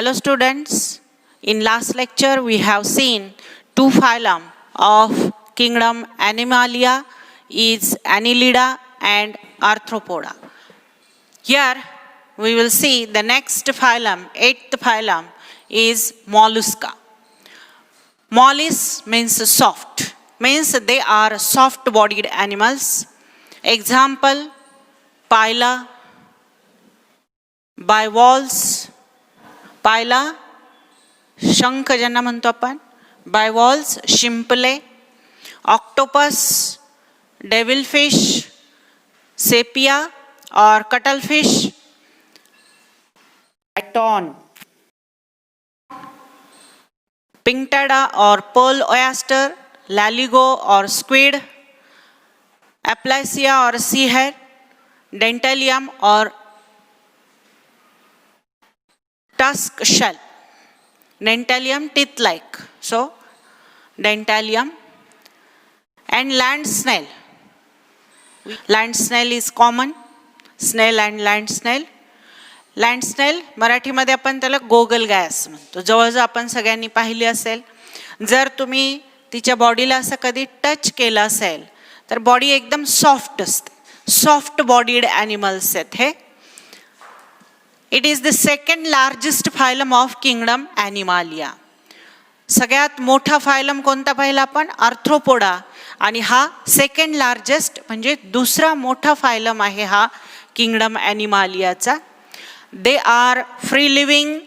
Hello students, in last lecture we have seen two phylum of kingdom Animalia is Annelida and Arthropoda. Here we will see the next phylum, eighth phylum is Mollusca. Mollis means soft, means they are soft bodied animals. Example, Pila, bivalves, Pila, शंख ज्यांना म्हणतो आपण, bivalves, शिंपले, octopus, devilfish, sepia or cuttlefish, python, pinctada or pearl oyster, laligo or squid, aplysia or sea hare, dentalium or tusk shell. Dentalium teeth-like, so dentalium. And land snail. Land snail is common. Snail and land snail. Land snail मराठीमध्ये आपण त्याला गोगलगाय असं म्हणतो. जवळजवळ आपण सगळ्यांनी पाहिली असेल. जर तुम्ही तिच्या बॉडीला असं कधी टच केलं असेल तर बॉडी एकदम सॉफ्ट असते. सॉफ्ट बॉडीड ॲनिमल्स आहेत हे. It is the second largest phylum of kingdom Animalia. सगळ्यात मोठा फायलम कोणता पाहिला आपण? आर्थ्रोपोडा. आणि हा सेकंड लार्जेस्ट म्हणजे दुसरा मोठा फायलम आहे हा किंगडम ॲनिमालियाचा. They are free living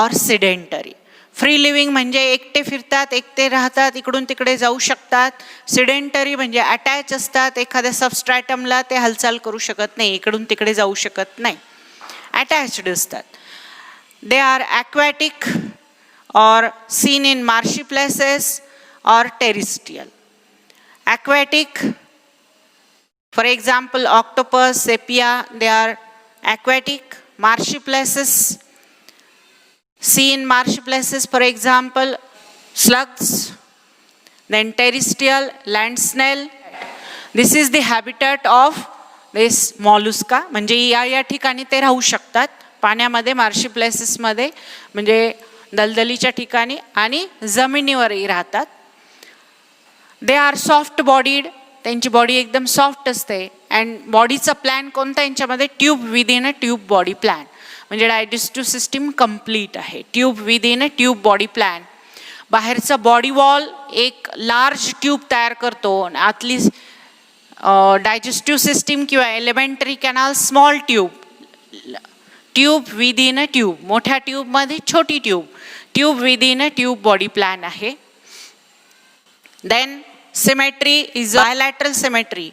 or sedentary. Free living म्हणजे एकटे फिरतात, एकटे राहतात, इकडून तिकडे जाऊ शकतात. सिडेंटरी म्हणजे अटॅच असतात एखाद्या सबस्ट्रॅटमला, ते हालचाल करू शकत नाही, इकडून तिकडे जाऊ शकत नाही, attached असतात. They are aquatic or seen in marshy places or terrestrial. Aquatic, for example, octopus, sepia, they are aquatic. Marshy places, seen marshy places, for example, slugs. Then terrestrial, land snail. This is the habitat of this mollusca. म्हणजे या ठिकाणी ते राहू शकतात पाण्यामध्ये, marshy प्लेसेसमध्ये, म्हणजे दलदलीच्या ठिकाणी, आणि जमिनीवरही राहतात. They are soft bodied. त्यांची बॉडी एकदम सॉफ्ट असते. अँड बॉडीचा प्लॅन कोणता यांच्यामध्ये? Tube within a tube body plan. म्हणजे डायजेस्टिव्ह सिस्टीम कम्प्लीट आहे. Tube within a tube body plan. बाहेरचा बॉडी वॉल एक लार्ज ट्यूब तयार करतो. आतली डायजेस्टिव्ह सिस्टीम किंवा alimentary canal small tube. Tube within a tube, मोठ्या ट्यूबमध्ये छोटी ट्यूब. Tube within a tube body plan आहे. Then symmetry is bilateral symmetry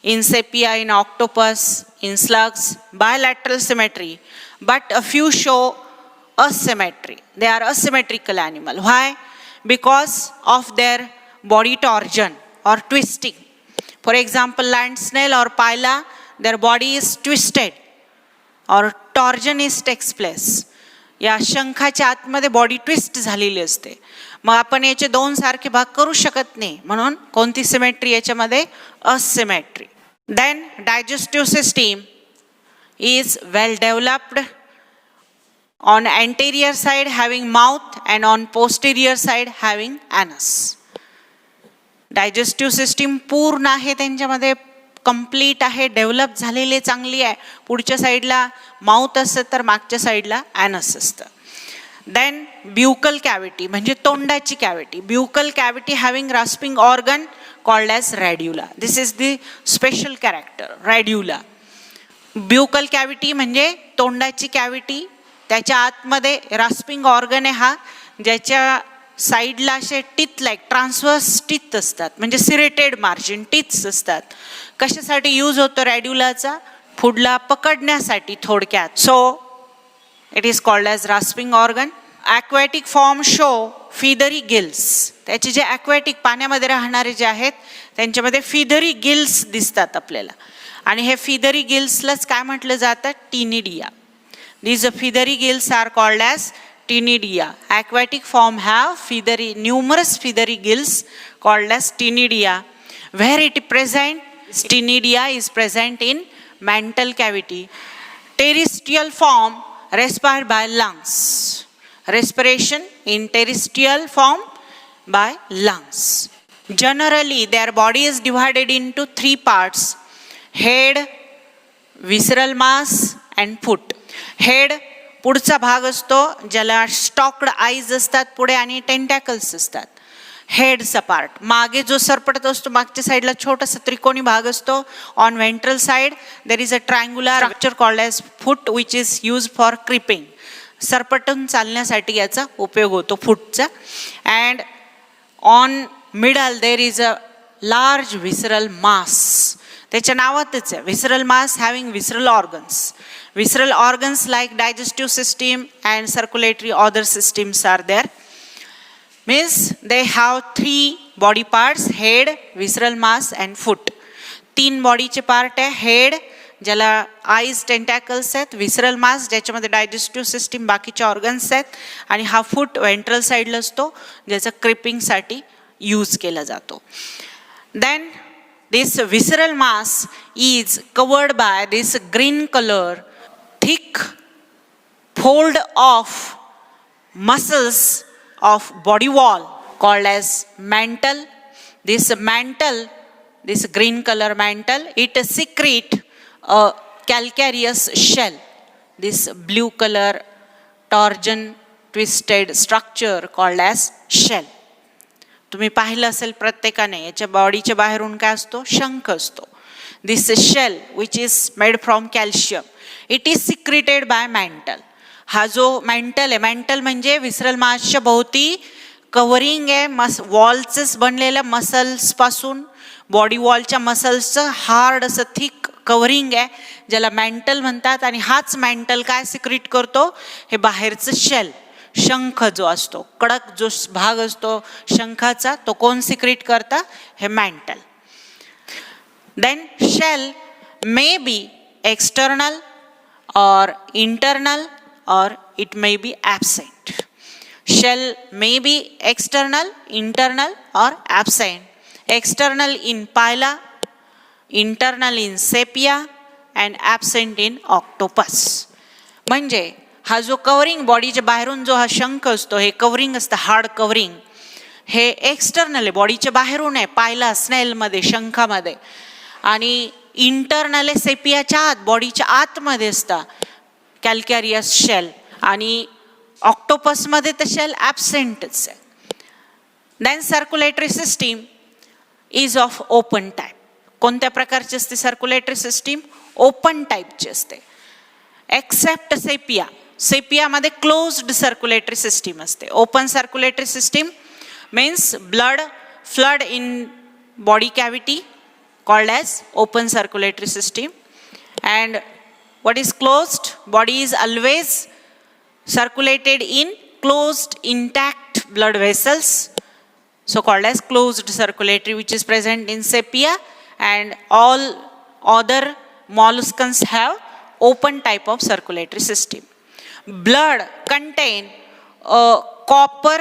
in sepia, in octopus, in slugs, bilateral symmetry, but a few show asymmetry. They are asymmetrical animal. Why? Because of their body torsion or twisting. For example, land snail or pila, their body is twisted or torsion is takes place. या शंखाच्या आतमध्ये body twist झालेली असते. मग आपण याचे दोन सारखे भाग करू शकत नाही, म्हणून कोणती सिमेट्री याच्यामध्ये? Asymmetry. Then digestive system is well developed. On anterior side having mouth and on posterior side having anus. Digestive system पूर्ण आहे त्यांच्यामध्ये, कंप्लीट आहे, डेव्हलप झालेले, चांगली आहे. पुढच्या साईडला माउथ असतं तर मागच्या साईडला ॲनस असतं. देन ब्युकल कॅव्हिटी म्हणजे तोंडाची cavity. Buccal cavity having rasping organ called as radula. This is the special character, radula. Buccal cavity म्हणजे तोंडाची कॅव्हिटी, त्याच्या आतमध्ये रास्पिंग ऑर्गन आहे हा, ज्याच्या साईडला असे टीथ लाईक ट्रान्सवर्स टीथ असतात, म्हणजे सिरेटेड मार्जिन टीथ्स असतात. कशासाठी यूज होतो रॅड्युलाचा? फूडला पकडण्यासाठी थोडक्यात. So it is called as rasping organ. Aquatic form show feathery gills. त्याचे जे ॲक्वॅटिक पाण्यामध्ये राहणारे जे आहेत त्यांच्यामध्ये फिदरी गिल्स दिसतात आपल्याला, आणि हे फिदरी गिल्सलाच काय म्हटलं जातं? टिनिडिया. These feathery gills are called as Ctenidia. Aquatic form have numerous feathery gills called as Ctenidia. Where it present? Ctenidia is present in mantle cavity. Terrestrial form respired by lungs. respiration in terrestrial form by lungs. Generally, their body is divided into three parts: head, visceral mass and foot. Head पुढचा भाग असतो ज्याला stocked eyes असतात पुढे आणि tentacles असतात. हेडचा part मागे जो सरपटत असतो, मागच्या साईडला छोटासा त्रिकोणी भाग असतो. On ventral side there is a triangular structure called as foot which is use for creeping. सरपटून चालण्यासाठी याचा उपयोग होतो फूटचा. And on middle there is a large visceral mass. त्याच्या नावातच आहे visceral mass having visceral organs. Visceral organs like digestive system and circulatory other systems are there. Means they have three body parts: head, visceral mass and foot. तीन बॉडीचे part आहे. Head ज्याला eyes tentacles आहेत, विसरल मास ज्याच्यामध्ये digestive system बाकीचे organs आहेत, आणि हा फूट वेंट्रल साईडला असतो ज्याचा क्रिपिंगसाठी यूज केला जातो. Then this visceral mass is covered by this green color thick fold of muscles of body wall called as mantle. This mantle, this green color mantle, it secrete a calcareous shell. This blue color torsion twisted structure called as shell. तुम्ही पाहिलं असेल प्रत्येकाने, याच्या बॉडीच्या बाहेरून काय असतो? शंख असतो. This shell which is made from calcium, it is secreted by mantle. हा जो मॅन्टल आहे, मॅन्टल म्हणजे विसरल मासच्या भोवती कव्हरिंग आहे, वॉलचंच बनलेलं मसल्सपासून, बॉडी वॉलच्या मसल्सचं हार्ड असं थिक कव्हरिंग आहे ज्याला मॅन्टल म्हणतात. आणि हाच मॅन्टल काय सिक्रेट करतो? हे बाहेरचं शेल, शंख जो असतो, कडक जो भाग असतो शंखाचा, तो कोण सिक्रेट करता? हे mantle. Then shell may be external or internal or it may be absent. Shell may be external, internal or absent. External in phyla, internal in sepia and absent in octopus. म्हणजे हा जो covering बॉडीच्या बाहेरून जो हा शंख असतो, हे कवरिंग असतं, हार्ड कवरिंग, हे एक्सटर्नल आहे, बॉडीच्या बाहेरून आहे, पायला स्नेलमध्ये, शंखामध्ये. आणि इंटरनल सेपियाच्या आत, बॉडीच्या आतमध्ये असतं कॅल्कॅरियस शेल. आणि ऑक्टोपसमध्ये तर शेल ॲब्सेंटच आहे. Then circulatory system is of open type. कोणत्या प्रकारची असते सर्क्युलेटरी सिस्टीम? ओपन टाईपची असते. एक्सेप्ट सेपिया, सेपियामध्ये क्लोज्ड सर्क्युलेटरी सिस्टीम असते. Open circulatory system means blood flood in body cavity called as open circulatory system. And what is closed? Body is always circulated in closed intact blood vessels, so called as closed circulatory, which is present in sepia, and all other molluscans have open type of circulatory system. Blood contain a copper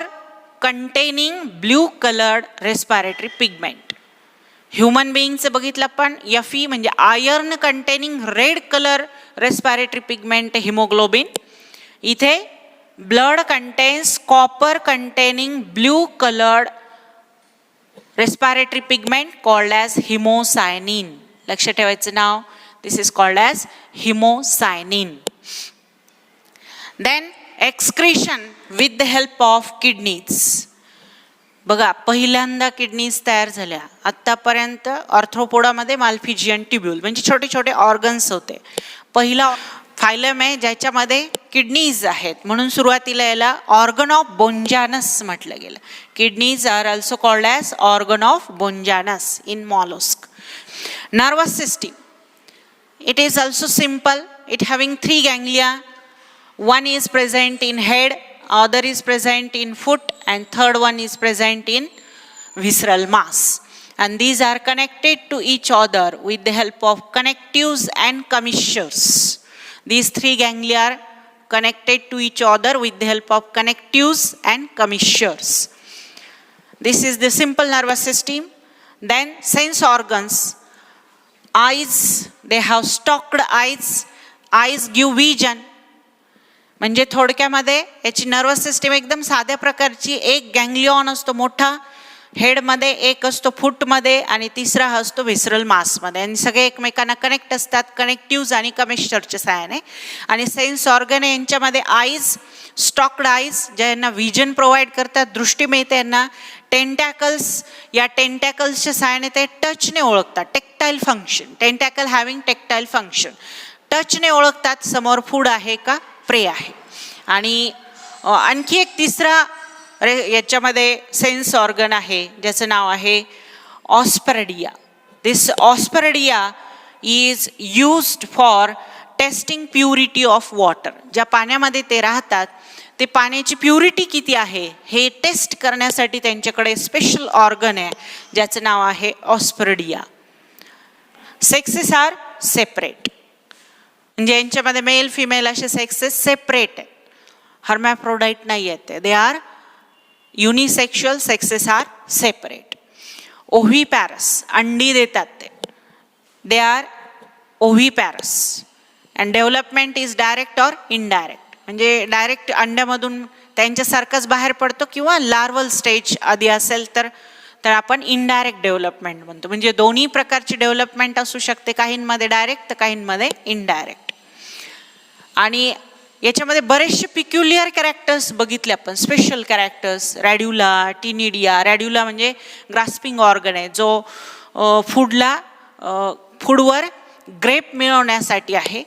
containing blue colored respiratory pigment. Human बिईंगचं बघितलं आपण, Fe म्हणजे iron containing red colour respiratory pigment haemoglobin. इथे blood contains copper containing blue coloured respiratory pigment called as haemocyanin. लक्ष ठेवायचं नाव, this is called as haemocyanin. Then excretion with the help of kidneys. बघा, पहिल्यांदा kidneys तयार झाल्या. आत्तापर्यंत ऑर्थ्रोपोडामध्ये Malpighian ट्युब्यूल म्हणजे छोटे छोटे ऑर्गन्स होते. पहिला फायलम आहे ज्याच्यामध्ये किडनीज आहेत, म्हणून सुरुवातीला याला ऑर्गन ऑफ बोंजानस म्हटलं गेलं. Kidneys are also called as organ of Bojanus in mollusc. Nervous system, it is also simple, it having 3 ganglia. One is present in head, other is present in foot, and third one is present in visceral mass. And these are connected to each other with the help of connectives and commissures. These 3 ganglia are connected to each other with the help of connectives and commissures. This is the simple nervous system. Then sense organs. Eyes, they have stalked eyes. Eyes give vision. म्हणजे थोडक्यामध्ये याची nervous system एकदम साध्या प्रकारची, एक गँग्लिऑन असतो मोठा हेडमध्ये, एक असतो फूटमध्ये आणि तिसरा असतो व्हिसरल मासमध्ये, आणि सगळे एकमेकांना कनेक्ट असतात कनेक्टिव्ज आणि कमिक्स्चरच्या सहाय्याने. आणि सेन्स ऑर्गन आहे यांच्यामध्ये आईज, स्टॉक्ड आईज ज्यांना विजन प्रोव्हाइड करतात, दृष्टी मिळते यांना. टेंटॅकल्स, या टेंटॅकल्सच्या सहाय्याने ते टचने ओळखतात, टेक्टाईल फंक्शन, टेंटॅकल हॅव्हिंग टेक्टाईल फंक्शन, टचने ओळखतात समोर फूड आहे का प्रे आहे. आणि आणखी एक तिसरा याच्यामध्ये सेन्स ऑर्गन आहे ज्याचं नाव आहे osphradia. This osphradia is used for testing purity of water. ज्या पाण्यामध्ये ते राहतात ते पाण्याची प्युरिटी किती आहे हे टेस्ट करण्यासाठी त्यांच्याकडे स्पेशल ऑर्गन आहे ज्याचं नाव आहे ऑस्पेरडिया. सेक्सेस आर सेपरेट, म्हणजे यांच्यामध्ये मेल फिमेल असे सेक्सेस सेपरेट आहेत, हर्मॅफ्रोडाईट नाही आहेत ते, they are unisexual, sexes are separate. Oviparous, अंडी देतात ते, they are oviparous. And development is direct or indirect, म्हणजे डायरेक्ट अंड्यामधून त्यांच्यासारखंच बाहेर पडतो किंवा लार्वल स्टेज आधी असेल तर आपण इनडायरेक्ट डेव्हलपमेंट म्हणतो. म्हणजे दोन्ही प्रकारची डेव्हलपमेंट असू शकते, काहींमध्ये डायरेक्ट तर काहींमध्ये इनडायरेक्ट. आणि याच्यामध्ये बरेचसे पिक्युलियर कॅरेक्टर्स बघितले आपण, स्पेशल कॅरेक्टर्स. रॅड्युला, टिनिडिया. रॅड्युला म्हणजे ग्रास्पिंग ऑर्गन आहे जो फूडवर ग्रेप मिळवण्यासाठी आहे.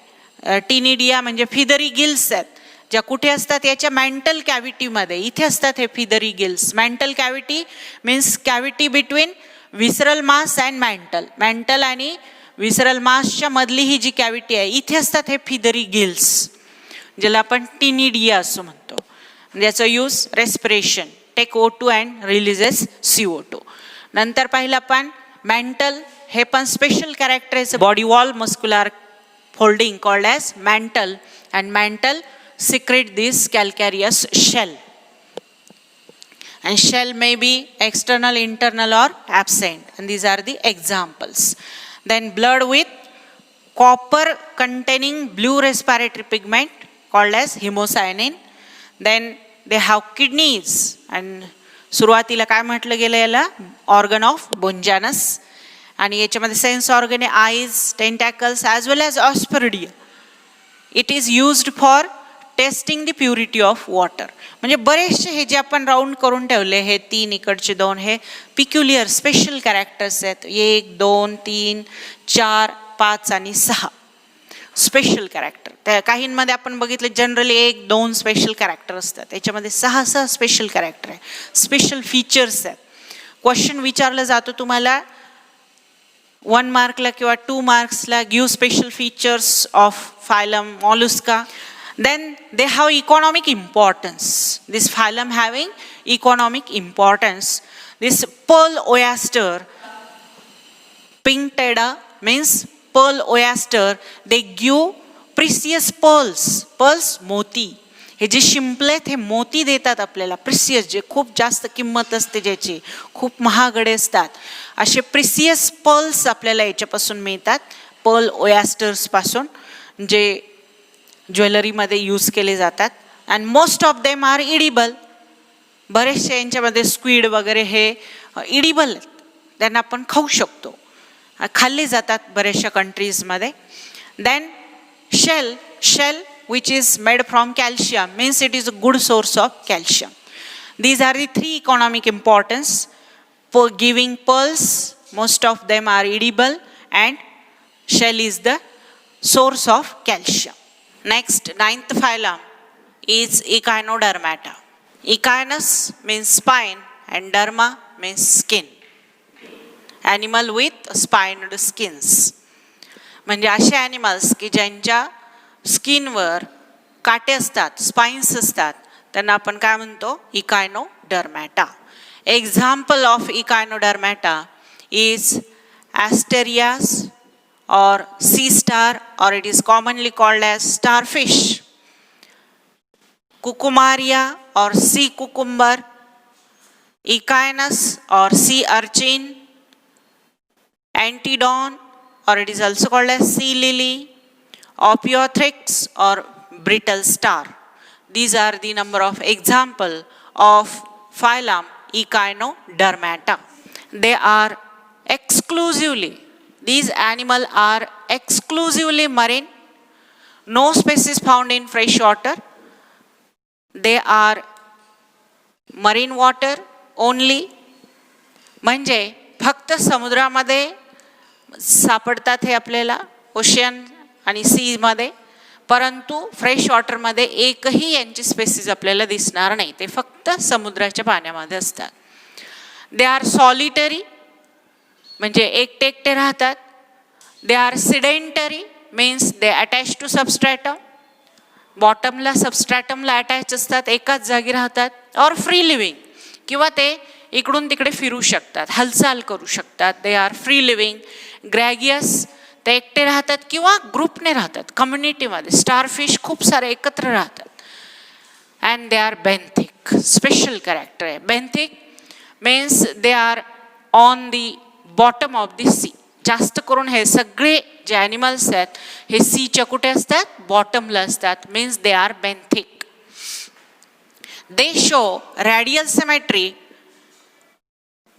टिनिडिया म्हणजे फिदरी गिल्स आहेत ज्या कुठे असतात याच्या मेंटल कॅव्हिटीमध्ये, इथे असतात हे feathery gills. Mantle cavity means cavity between visceral mass and mental, mental आणि विसरल मासच्या मधली ही जी कॅव्हिटी आहे इथे असतात हे फिदरी गिल्स, ज्याला आपण टिनिडिया असं म्हणतो. याचा use respiration, take O2 and releases CO2. नंतर पाहिलं आपण मेंटल, हे पण स्पेशल कॅरेक्टर आहे, body wall muscular folding called as mantle, and mantle secrete this calcareous shell, and shell may be external, internal or absent, and these are the examples. Then blood with copper containing blue respiratory pigment called as hemocyanin. Then they have kidneys, and सुरुवातीला काय म्हटलं गेलं याला, organ of Bojanus. आणि याच्यामध्ये sense organ आहे eyes, tentacles as well as osphradia. It is used for testing the purity of water. म्हणजे बरेचसे हे जे आपण राऊंड करून ठेवले, हे 3 इकडचे 2 हे पिक्युलियर स्पेशल कॅरेक्टर्स आहेत. 1 2 3 4 5 आणि 6 स्पेशल कॅरेक्टर. त्या काहींमध्ये आपण बघितले जनरली 1 2 स्पेशल कॅरेक्टर असतात, त्याच्यामध्ये 6 स्पेशल कॅरेक्टर आहे, स्पेशल फीचर्स आहेत. क्वेश्चन विचारलं जातो तुम्हाला 1 मार्कला किंवा 2 मार्क्सला, give special features of phylum Mollusca. Then they have economic importance. This phylum having economic importance. This pearl oyster, Pinctada means pearl oyster. They give precious pearls. Pearls मोती. हे जे शिंपलेत हे मोती देतात आपल्याला, प्रिसियस, जे खूप जास्त किंमत असते, ज्याची खूप महागडे असतात, असे प्रिसियस पर्ल्स आपल्याला याच्यापासून मिळतात, पर्ल ओयास्टर्स पासून, जे ज्वेलरीमध्ये यूज केले जातात. And most of them are edible. बरेचसे यांच्यामध्ये स्क्विड वगैरे हे इडिबल आहेत, त्यांना आपण खाऊ शकतो, खाल्ले जातात बऱ्याचशा कंट्रीजमध्ये. Then shell which is made from calcium, means it is a good source of calcium. These are the 3 economic importance for giving pearls. Most of them are edible and shell is the source of calcium. Next, 9th phylum is Echinodermata. Echinus means spine and derma means skin. Animal with spined skins. म्हणजे असे animals की ज्यांच्या स्किनवर काटे असतात, spines असतात, त्यांना आपण काय म्हणतो, Echinodermata. Example of Echinodermata is Asterias or sea star, or it is commonly called as starfish. Cucumaria or sea cucumber, Echinus or sea urchin, Antedon or it is also called as sea lily, Ophiothrix or brittle star. These are the number of example of phylum Echinodermata. They are exclusively, these animals are exclusively marine, no species found in fresh water. They are marine water only, म्हणजे फक्त समुद्रामध्ये सापडतात हे आपल्याला, ocean आणि C मध्ये, परंतु fresh वॉटरमध्ये एकही यांची स्पेसीज आपल्याला दिसणार नाही, ते फक्त समुद्राच्या पाण्यामध्ये असतात. दे आर सॉलिटरी, म्हणजे एकटे एकटे राहतात. They are sedentary, means they attach to substratum, बॉटमला सबस्ट्रॅटमला अटॅच असतात, एकाच जागी राहतात. और फ्री लिव्हिंग, किंवा ते इकडून तिकडे फिरू शकतात, हालचाल करू शकतात. They are free living. Gregarious, ते एकटे राहतात किंवा ग्रुपने राहतात, कम्युनिटीमध्ये. स्टारफिश खूप सारे एकत्र राहतात. And they are benthic, special character आहे. Benthic means they are on the bottom of the sea. जास्त करून हे सगळे जे ॲनिमल्स आहेत हे सीच्या कुठे असतात, बॉटमला असतात. Means they are benthic. They show radial symmetry,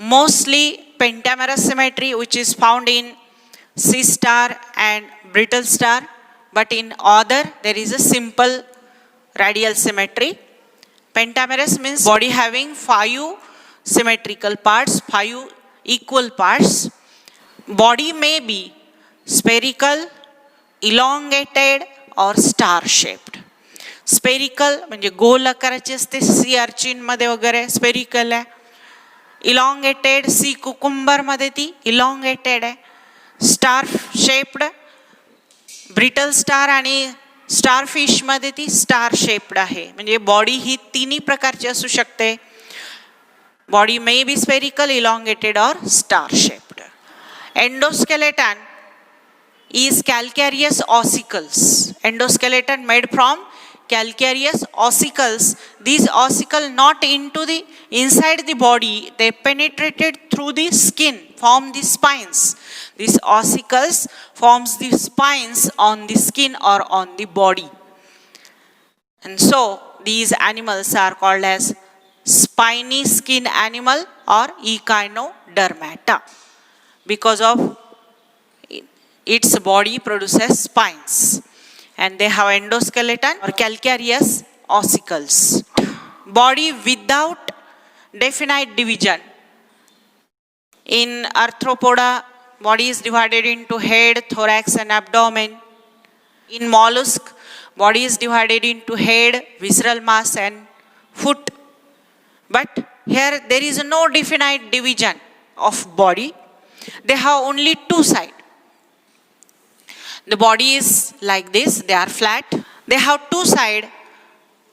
mostly pentamerous symmetry, which is found in sea star and brittle star, but in other there is a simple radial symmetry. Pentamerous means body having 5 symmetrical parts, 5 equal parts. Body may be spherical, elongated or star shaped. Spherical म्हणजे गोल आकाराची असते, sea urchin मध्ये वगैरे spherical आहे. Elongated, C cucumber मध्ये ती elongated आहे. Star shaped, brittle star आणि स्टारफिश मध्ये ती स्टार शेप्ड आहे. म्हणजे बॉडी ही तिन्ही प्रकारची असू शकते. Body may be spherical, elongated or star shaped. Endoskeleton is calcareous ossicles. Endoskeleton made from calcareous ossicles. These ossicles not into the inside the body, they penetrated through the skin, form the spines. These ossicles forms the spines on the skin or on the body. And so these animals are called as spiny skin animal or Echinodermata, because of its body produces spines, and they have endoskeleton or calcareous ossicles. Body without definite division. In arthropoda, body is divided into head, thorax and abdomen. In mollusk, body is divided into head, visceral mass and foot. But here there is no definite division of body. They have only 2 sides. The body is like this, they are flat. They have 2 sides,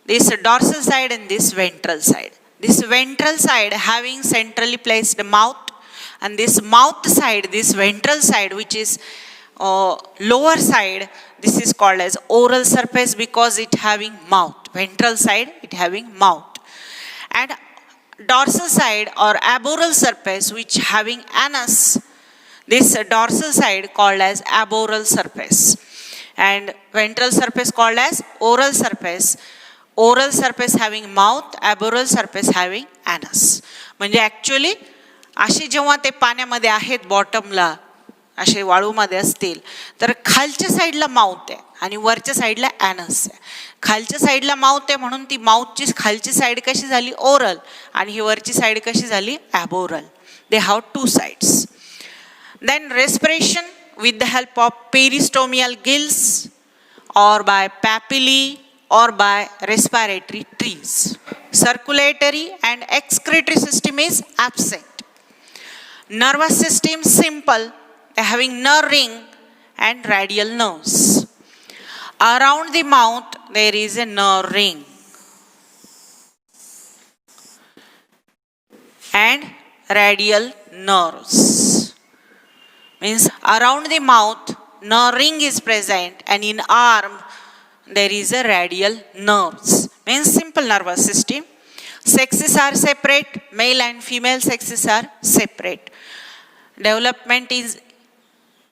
this dorsal side and this ventral side. This ventral side having centrally placed mouth, and this mouth side, this ventral side which is lower side, this is called as oral surface because it having mouth. Ventral side it having mouth. And dorsal side or aboral surface which having anus, this dorsal side called as aboral surface, and ventral surface called as oral surface. Oral surface having mouth, aboral surface having anus. म्हणजे actually असे जेव्हा ते पाण्यामध्ये आहेत बॉटमला, असे वाळूमध्ये असतील, तर खालच्या साईडला माउथ आहे आणि वरच्या साईडला ॲनस आहे. खालच्या साईडला माउथ आहे म्हणून ती माउथची खालची साईड कशी झाली, ओरल, आणि ही वरची साईड कशी झाली, aboral. They have 2 sides. Then respiration with the help of peristomial gills or by papillae or by respiratory trees. Circulatory and excretory system is absent. Nervous system simple, having nerve ring and radial nerves. Around the mouth there is a nerve ring and radial nerves. Means around the mouth nerve ring is present, and in arm there is a radial nerves. Means simple nervous system. Sexes are separate, male and female sexes are separate. Development is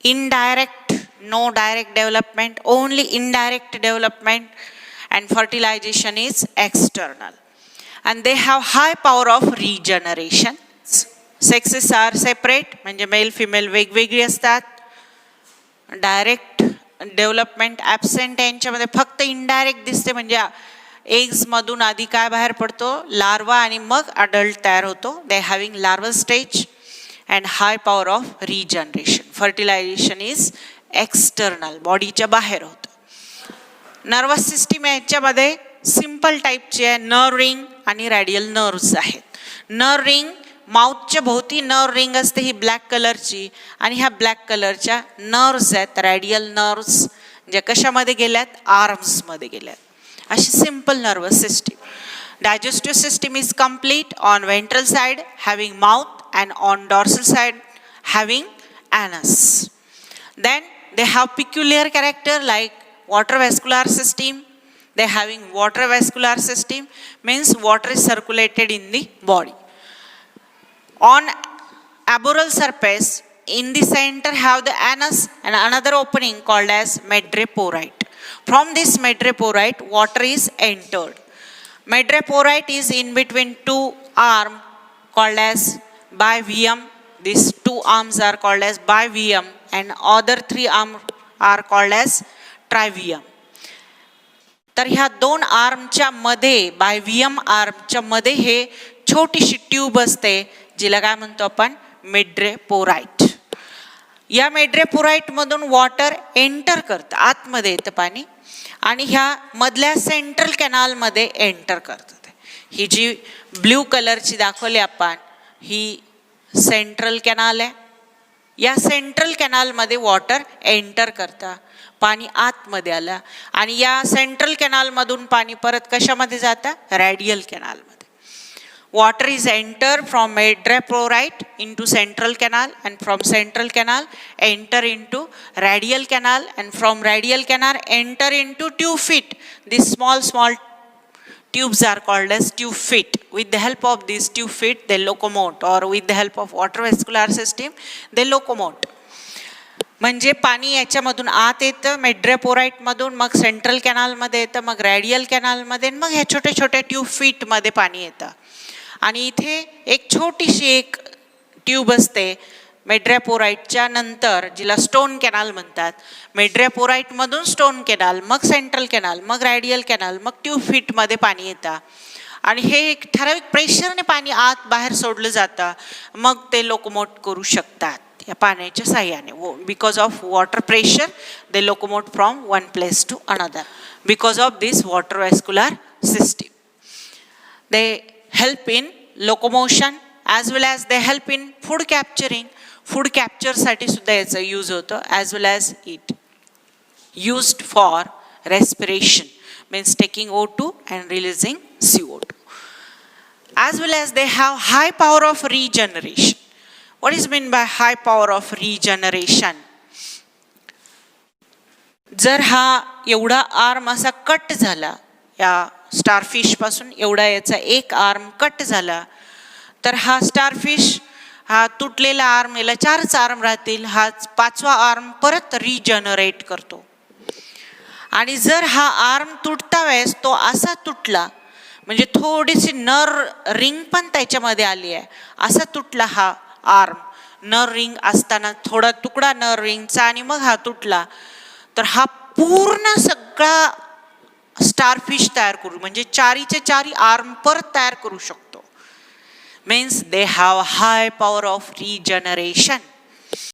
indirect, no direct development, only indirect development. and fertilization is external. And they have high power of regeneration. Sexes are separate, म्हणजे male female वेगवेगळी असतात. Direct development absent यांच्यामध्ये, फक्त indirect दिसते, म्हणजे eggs मधून आधी काय बाहेर पडतो, लार्वा, आणि मग अडल्ट तयार होतो. They having larval stage and high power of regeneration. Fertilisation is external, बॉडीच्या बाहेर होतं. नर्वस सिस्टीम याच्यामध्ये सिंपल टाईपची आहे. नर्व रिंग आणि रॅडियल नर्व्स आहेत. नर्व रिंग, माउथच्या भोवती नर्व रिंग असते, ही ब्लॅक कलरची, आणि ह्या ब्लॅक कलरच्या नर्व्स आहेत, रॅडियल नर्व्स, ज्या कशामध्ये गेल्यात, आर्म्समध्ये गेल्यात. अशी simple nervous system. Digestive system is complete on ventral side having mouth and on dorsal side having anus. Then they have peculiar character like water vascular system. They having water vascular system means water is circulated in the body. On aboral surface in the center have the anus and another opening called as madreporite. From this madreporite water is entered. Madreporite is in between two arms called as bivium. These two arms are called as bivium and other three arms are called as ट्रायव्हियम. तर ह्या दोन आर्मच्या मध्ये, बायव्हियम आर्मच्या मध्ये हे छोटीशी tube असते, जिला काय म्हणतो आपण, मेड्रेपोराइट. या मेड्रेपोराइट मधून वॉटर एंटर करतं, आतमध्ये येतं पाणी, आणि ह्या मधल्या सेंट्रल कॅनाल मध्ये एंटर करतं. ही जी ब्ल्यू कलरची दाखवली आपण, ही सेंट्रल कॅनाल आहे. या सेंट्रल कॅनालमध्ये वॉटर एंटर करतं, पाणी आतमध्ये आलं, आणि या सेंट्रल कॅनालमधून पाणी परत कशामध्ये जातं, रॅडियल कॅनालमध्ये. Water is enter from madreporite into central canal and from central canal enter into radial canal and from radial canal enter into tube feet. This small tubes are called as tube feet. With the help of these tube feet they locomote, or with the help of water vascular system they locomote. म्हणजे पाणी याच्यामधून आत येतं मेड्रेपोराइट मधून, मग central कॅनालमध्ये येतं, मग radial कॅनालमध्ये, मग ह्या छोट्या छोट्या ट्यूब फीटमध्ये पाणी येतं. आणि इथे एक छोटीशी एक ट्यूब असते मेड्रेपोराइटच्या नंतर, जिला स्टोन कॅनाल म्हणतात. मेड्रेपोराइटमधून स्टोन कॅनाल, मग सेंट्रल कॅनाल, मग रॅडियल कॅनाल, मग ट्यूब फीटमध्ये पाणी येतं, आणि हे एक ठराविक प्रेशरने पाणी आत बाहेर सोडलं जातं. मग ते लोकोमोट करू शकतात या पाण्याच्या साह्याने. Because of water pressure they locomote from one place to another because of this water vascular system. They help in locomotion as well as they help in food capturing. Food कॅप्चरसाठी सुद्धा याचा use होतो, as well as it used for respiration, means taking O2 and releasing CO2. As well as they have high power of regeneration. What is meant by high power of regeneration? जर हा एवढा arm असा cut झाला, या starfish पासून एवढा याचा एक आर्म कट झाला, तर हा स्टारफिश, हा तुटलेला आर्म, याला 4च आर्म राहतील, हा 5वा आर्म परत रिजनरेट करतो. आणि जर हा आर्म तुटता वेळेस तो असा तुटला, म्हणजे थोडीशी नर्व रिंग पण त्याच्यामध्ये आली आहे, असा तुटला हा आर्म, नर्व रिंग असताना थोडा तुकडा नर्व रिंगचा, आणि मग हा तुटला, तर हा पूर्ण सगळा स्टारफिश तयार करू, म्हणजे 4चे 4 आर्म परत तयार करू शकतो. Means they have high power of regeneration.